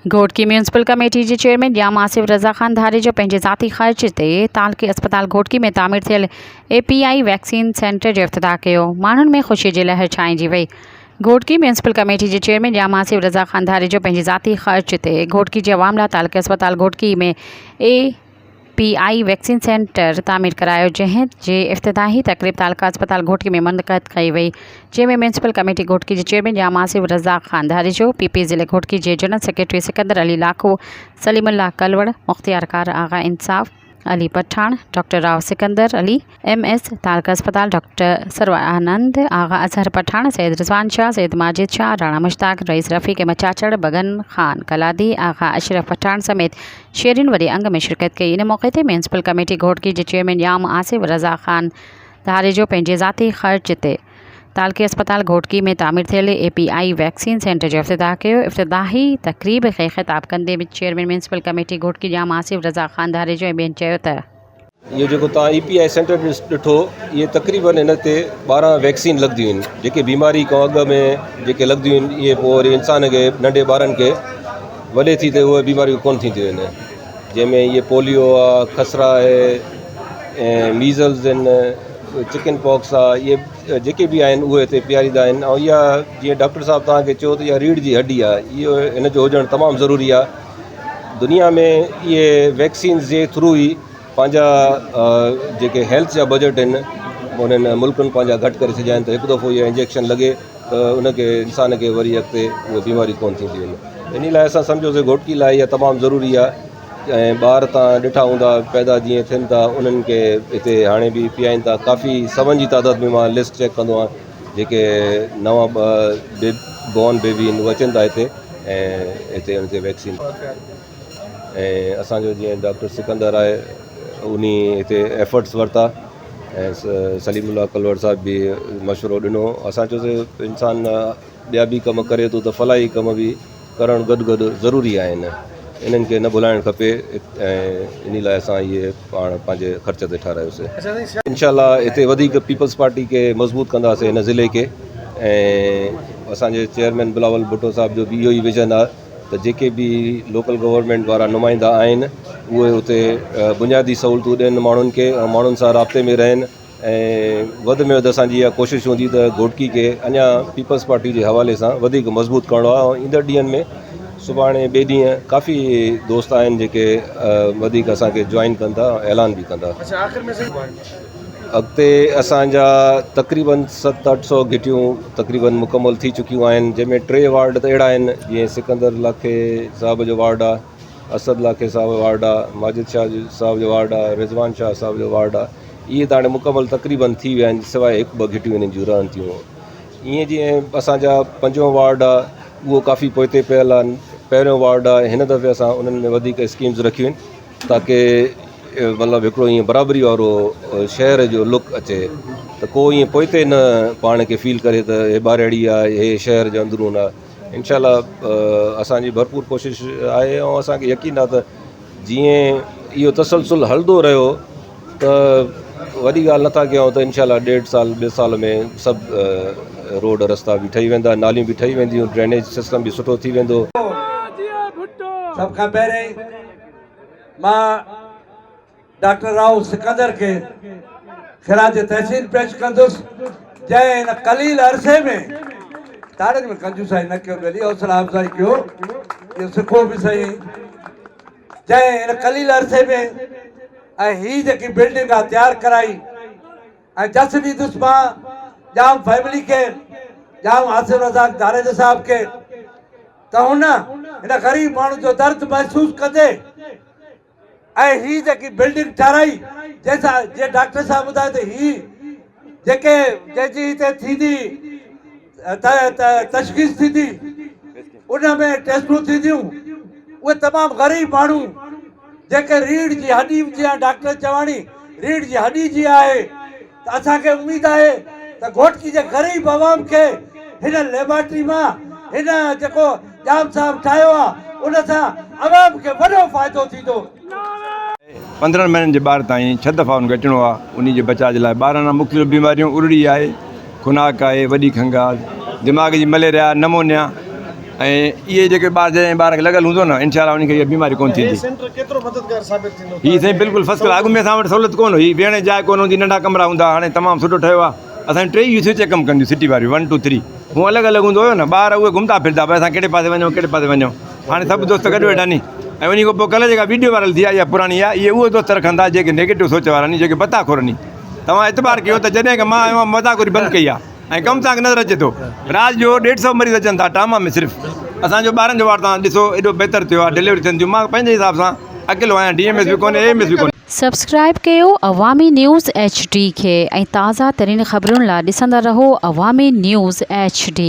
Ghotki municipal committee के chairman जाम आसिफ रज़ा ख़ान धारी जो पंहिंजे ज़ाती ख़र्च ते तालुक़ी अस्पताल घोटकी में तामीर थियल API वैक्सीन सेंटर जो इफ़्तिताह कयो। माण्हुनि में ख़ुशी जी लहर छाइंजी वई। घोटकी म्यूनसिपल कमेटी के चेयरमैन जाम आसिफ रज़ा ख़ान धारी जो पंहिंजे ज़ाती ख़र्च ते घोटकी जे अवाम लाइ तालुक़ी अस्पताल घोटकी में API वैक्सीन सेंटर तामीर करायो, जंहिं जे इफ़्तिताही तक़रीब तालुका अस्पताल घोटकी में मुनक़द कई वई, जंहिंमें म्यूनसिपल कमेटी घोटकी जे चेयरमैन जाम आसिफ रज़ा ख़ान धारी जो, PP ज़िले घोटकी जे जनरल सेक्रेटरी सिकंदर अली लाखो, सलीमुल्लाह कलवड़, मुख्तियार कार आगा इंसाफ अली पठान, डॉक्टर राव सिकंदर अली, MS तालुका अस्पताल डॉक्टर सर्वानंद, आगा अजहर पठान, सैयद रिजवान शाह, सैयद माजिद शाह, राणा मुश्ताक, रईस रफ़ीक मचाचड़, बगन खान कलादी, आगा अशरफ पठान समेत शेरिन वरी अंग में शिरकत कई। इन मौके ते म्यूनसिपल कमेटी घोटकी जे चेयरमैन जाम आसिफ रज़ा ख़ान धारी जो पंहिंजे ज़ाती ख़र्च ते तालुक़ी अस्पताल घोटकी में तामीर थियल API वैक्सीन सेंटर जो इफ़्तिताह कयो। इफ़्तिताही तक़रीब खे ख़िताब कंदे चेयरमैन म्यूनसिपल कमेटी घोटकी जाम आसिफ रज़ा ख़ान धारी जो ॿियनि चयो त ये जो API सेंटर ॾिठो, ये तक़रीबन इन ते 12 वैक्सीन लॻंदियूं आहिनि, जेके बीमारी खां अॻु में जेके लॻंदियूं आहिनि, इहे पोइ वरी इंसान खे नंढे ॿारनि खे वॾे थी त उहे बीमारियूं कोन थींदियूं आहिनि, जंहिंमें इहे पोलियो आहे, खसरा आहे, ऐं मीज़ल्स आहिनि, चिकन पॉक्स आहे, इहे जेके बि आहिनि उहे हिते पीआरींदा आहिनि। ऐं इहा जीअं डॉक्टर साहिबु तव्हांखे चयो त इहा रीढ़ जी हड्डी आहे, इहो हिन जो हुजणु तमामु ज़रूरी आहे। दुनिया में इहे वैक्सीन्स जे थ्रू ई पंहिंजा जेके हेल्थ जा बजट आहिनि उन्हनि मुल्कनि पंहिंजा घटि करे छॾिया आहिनि, त हिकु दफ़ो इहा इंजेक्शन लॻे त उनखे इंसान खे वरी अॻिते उहे बीमारियूं कोन थींदियूं आहिनि। इन लाइ असां सम्झोसीं घोटकी लाइ इहा तमामु ज़रूरी आहे। ऐं ॿार तव्हां ॾिठा हूंदा पैदा जीअं थियनि था उन्हनि खे हिते हाणे बि पीआरीनि था। काफ़ी सवनि जी तादाद में मां लिस्ट चेक कंदो आहियां, जेके नवां बॉर्न बेबी आहिनि उहे अचनि था हिते, ऐं हिते उन ते वैक्सीन। ऐं असांजो जीअं डॉक्टर सिकंदर आहे उन हिते एफर्ट्स वरिता, ऐं सलीमुल्लाह कलवड़ साहिब बि मशवरो ॾिनो। असां चयोसीं इंसान ॿिया बि कम करे थो त फलाही कम बि करणु गॾु गॾु ज़रूरी आहिनि, इन्हनि खे न भुलाइणु खपे। ऐं इन लाइ असां इहे पाण पंहिंजे ख़र्च ते ठारायोसीं। इंशाल्लाह हिते वधीक पीपल्स पार्टी खे मज़बूत कंदासीं हिन ज़िले खे। ऐं असांजे चेयरमैन बिलावल भुट्टो साहिब जो बि इहो ई विज़न आहे त जेके बि लोकल गवर्नमेंट वारा नुमाइंदा आहिनि उहे उते बुनियादी सहूलियतूं ॾियनि माण्हुनि खे, ऐं माण्हुनि सां राब्ते में रहनि। ऐं वधि में वधि असांजी इहा कोशिशि हूंदी त घोटकी खे अञा पीपल्स पार्टी जे हवाले सां वधीक मज़बूत करिणो आहे। ऐं ईंदड़ ॾींहंनि में सुभाणे ॿिए ॾींहुं काफ़ी दोस्त आहिनि जेके वधीक असांखे जॉइन कंदा, ऐलान बि कंदा। अॻिते असांजा तक़रीबन 700-800 घिटियूं तक़रीबन मुकमल थी चुकियूं आहिनि, जंहिंमें 3 वार्ड त अहिड़ा आहिनि जीअं सिकंदर लाखे साहिब जो वार्ड आहे, असद लाखे साहिब जो वार्ड आहे, माजिद शाह साहिब जो वार्ड आहे, रिजवान शाह साहिब जो वार्ड आहे। इहे त हाणे मुकमल तक़रीबन थी विया आहिनि, सवाइ 1-2 घिटियूं इन्हनि जूं रहनि थियूं। ईअं जीअं असांजा 5 वार्ड आहे उहो काफ़ी पोइते पियल आहे। पहिरियों वार्ड आहे, हिन दफ़े असां उन्हनि में वधीक स्कीम्स रखियूं आहिनि ताकी मतिलबु हिकिड़ो ईअं बराबरी वारो शहर जो लुक अचे, त को ईअं पोइते न पाण खे फील करे त हे ॿारड़ी आहे, हे शहर जो अंदरून आहे। इंशाल्लाह असांजी भरपूर कोशिशि आहे, ऐं असांखे यकीन आहे त जीअं इहो तसलसल हलंदो रहियो त वॾी ॻाल्हि नथा कयूं त इंशाल्लाह 1.5 साल 2 साल में सभु रोड रस्ता बि ठही वेंदा, नालियूं बि ठही वेंदियूं, ड्रेनेज सिस्टम बि सुठो थी वेंदो। सब खां पहिरें मां डॉक्टर राव सिकंदर के खिराज तहसील पेश कंदुसि, जंहिं हिन कलील अरसे में तारीख़ में कंजूसाई न कयो, वरी हौसला अफ़ज़ाई कयो, इहो सिखो बि सही। जंहिं हिन कलील अरसे में ऐं हीअ जेकी बिल्डिंग आहे तयारु कराई, ऐं जस ॾींदुसि मां जाम फैमिली खे, जाम आसिफ रज़ा धारेजा साहिब खे, त हुन हिन ग़रीब माण्हू जो दर्द महसूस कंदे ऐं हीअ जेकी बिल्डिंग ठाराई, जंहिंसां जीअं डॉक्टर साहिब ॿुधायो त हीअ जेके जंहिंजी हिते थींदी तशख़ीस थींदी, उन में टेस्टूं थींदियूं, उहे तमामु ग़रीब माण्हू जेके रीढ़ जी हड्डी, जीअं डॉक्टर चवाणी रीढ़ जी हड्डी जी आहे, त असांखे उमेद आहे त घोटकी जे ग़रीब आवाम खे हिन लेबोरेटरी मां हिन जेको जाम साहिब ठाहियो आहे उन सां आवाम खे वॾो फ़ाइदो थींदो। 15 महीननि जे ॿार ताईं 6 दफ़ा उनखे अचिणो आहे। उन जे बचाव जे लाइ 12 मुख़्तलिफ़ बीमारियूं, उरड़ी आहे, खुनाक आहे, वॾी खंघि आहे, दिमाग़ जी मलेरिया, नमोनिया, ऐं इहे जेके ॿार खे लॻल हूंदो न इनशा उनखे इहा बीमारी कोन थींदी। सेंटर केतिरो मददगार साबित थींदो? हीअ साईं बिल्कुलु फर्स्ट क्लास। अॻु में असां वटि सहूलियत कोन हुई, वेहण जी जाइ कोन हूंदी, नंढा कमरा हूंदा, हाणे तमामु सुठो ठहियो आहे। असां टे ई स्विच कमु कंदियूं सिटी वारियूं 1 2 3 हूअं अलॻि अलॻि हूंदो हुयो न, ॿार उहे घुमंदा फिरंदा भई असां कहिड़े पासे वञूं कहिड़े पासे वञूं। हाणे सभु दोस्त गॾु वेठा नी, ऐं उन खां पोइ कल्ह जेका वीडियो वायरल थी आहे इहा पुराणी आहे, इहे उहे दोस्त रखंदा जेके नेगेटिव सोच वारा नी, जेके बताखोर नी। तव्हां एतबार कयो त जॾहिं खां मां आयो आहियां मज़ाक़ोरी बंदि कई आहे ऐं कमु तव्हांखे नज़र अचे थो। राति जो 150 मरीज़ अचनि था टामा में सिर्फ़ु। असांजो ॿारनि जो वार तव्हां ॾिसो एॾो बहितरु थियो आहे, डिलीवरी थियनि थियूं। मां पंहिंजे हिसाब सां अकेलो आहियां, DMS बि कोन्हे, AMS बि कोन्हे। सब्सक्राइब कयो अवामी न्यूज़ HD खे ऐं ताज़ा तरीन ख़बरुनि लाइ ॾिसंदा रहो अवामी न्यूज़ HD।